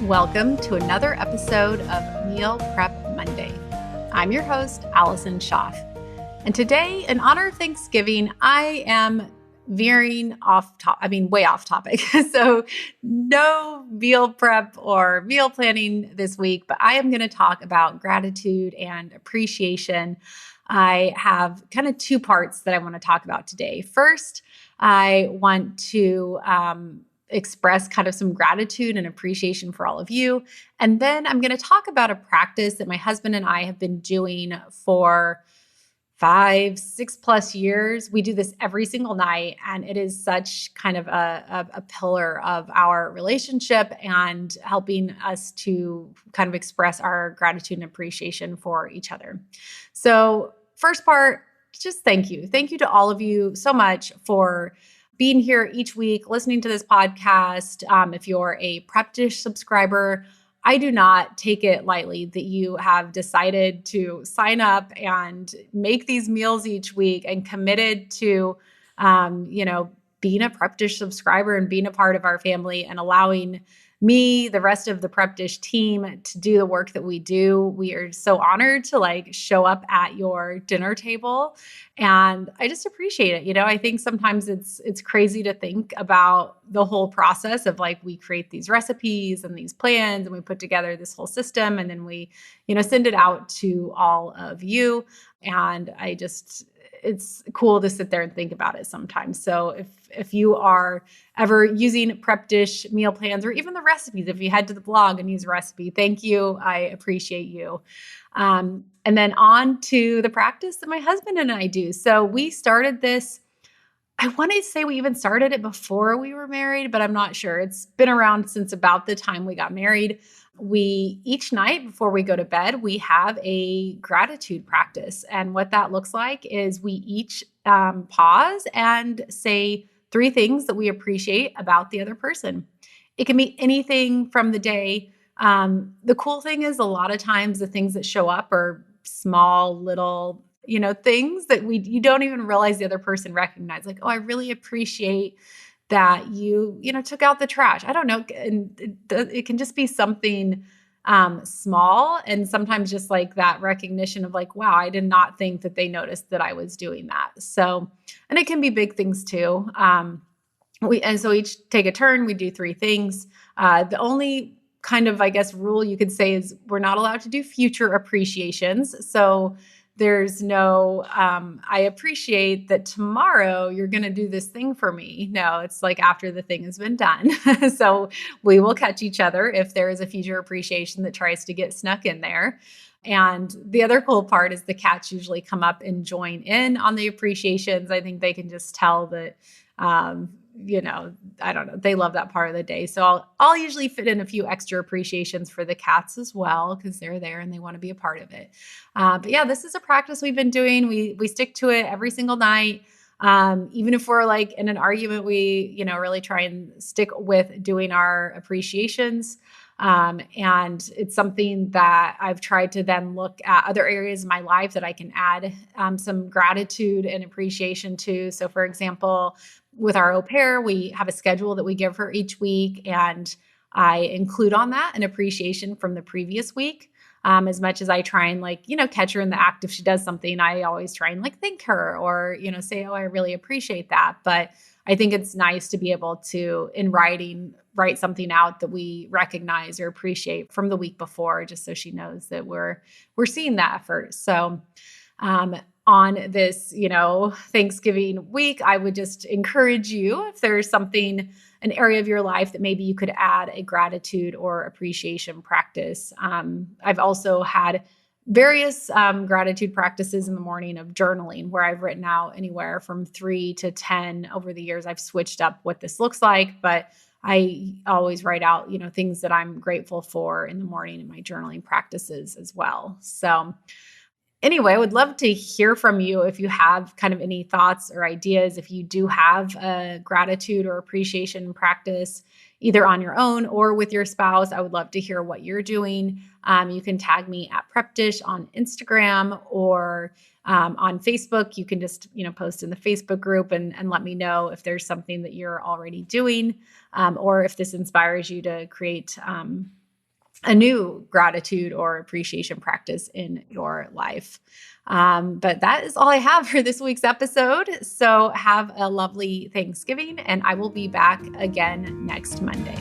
Welcome to another episode of Meal Prep Monday. I'm your host, Allison Schaaf. And today, in honor of Thanksgiving, I am way off topic. So no meal prep or meal planning this week, but I am going to talk about gratitude and appreciation. I have kind of two parts that I want to talk about today. First, I want to express kind of some gratitude and appreciation for all of you. And then I'm going to talk about a practice that my husband and I have been doing for 5-6+ years. We do this every single night, and it is such kind of a pillar of our relationship and helping us to kind of express our gratitude and appreciation for each other. So first part, just thank you. Thank you to all of you so much for being here each week, listening to this podcast. If you're a Prep Dish subscriber, I do not take it lightly that you have decided to sign up and make these meals each week and committed to, being a Prep Dish subscriber and being a part of our family and allowing me, the rest of the Prep Dish team, to do the work that we do. We are so honored to show up at your dinner table, and I just appreciate it. I think sometimes it's crazy to think about the whole process of we create these recipes and these plans and we put together this whole system and then we, send it out to all of you. And it's cool to sit there and think about it sometimes. So if you are ever using Prep Dish meal plans or even the recipes, if you head to the blog and use a recipe, thank you. I appreciate you. And then on to the practice that my husband and I do. So we started this, I want to say we even started it before we were married, but I'm not sure. It's been around since about the time we got married. Each night before we go to bed, we have a gratitude practice. And what that looks like is we each pause and say 3 things that we appreciate about the other person. It can be anything from the day. The cool thing is a lot of times the things that show up are small little things that you don't even realize the other person recognizes. Like, oh, I really appreciate that you took out the trash. I don't know. And it can just be something small. And sometimes just that recognition of wow, I did not think that they noticed that I was doing that. So, and it can be big things too. So each take a turn, we do 3 things. The only kind of, rule you could say is we're not allowed to do future appreciations. So there's no, I appreciate that tomorrow you're going to do this thing for me. No, it's after the thing has been done. So we will catch each other if there is a future appreciation that tries to get snuck in there. And the other cool part is the cats usually come up and join in on the appreciations. I think they can just tell that, I don't know, they love that part of the day. So I'll usually fit in a few extra appreciations for the cats as well, because they're there and they want to be a part of it. But yeah, this is a practice we've been doing. We stick to it every single night. Even if we're in an argument, we, really try and stick with doing our appreciations. And it's something that I've tried to then look at other areas of my life that I can add some gratitude and appreciation to. So for example, with our au pair, we have a schedule that we give her each week, and I include on that an appreciation from the previous week. As much as I try and catch her in the act if she does something, I always try and thank her or, say, oh, I really appreciate that. But I think it's nice to be able to, in writing, write something out that we recognize or appreciate from the week before, just so she knows that we're seeing that effort. So, on this, Thanksgiving week, I would just encourage you, if there's an area of your life that maybe you could add a gratitude or appreciation practice. I've also had various gratitude practices in the morning of journaling, where I've written out anywhere from 3 to 10 over the years. I've switched up what this looks like, but I always write out, things that I'm grateful for in the morning in my journaling practices as well. So anyway, I would love to hear from you if you have kind of any thoughts or ideas. If you do have a gratitude or appreciation practice, either on your own or with your spouse, I would love to hear what you're doing. You can tag me at Prep Dish on Instagram or on Facebook. You can just, post in the Facebook group and let me know if there's something that you're already doing, or if this inspires you to create a new gratitude or appreciation practice in your life. But that is all I have for this week's episode. So have a lovely Thanksgiving, and I will be back again next Monday.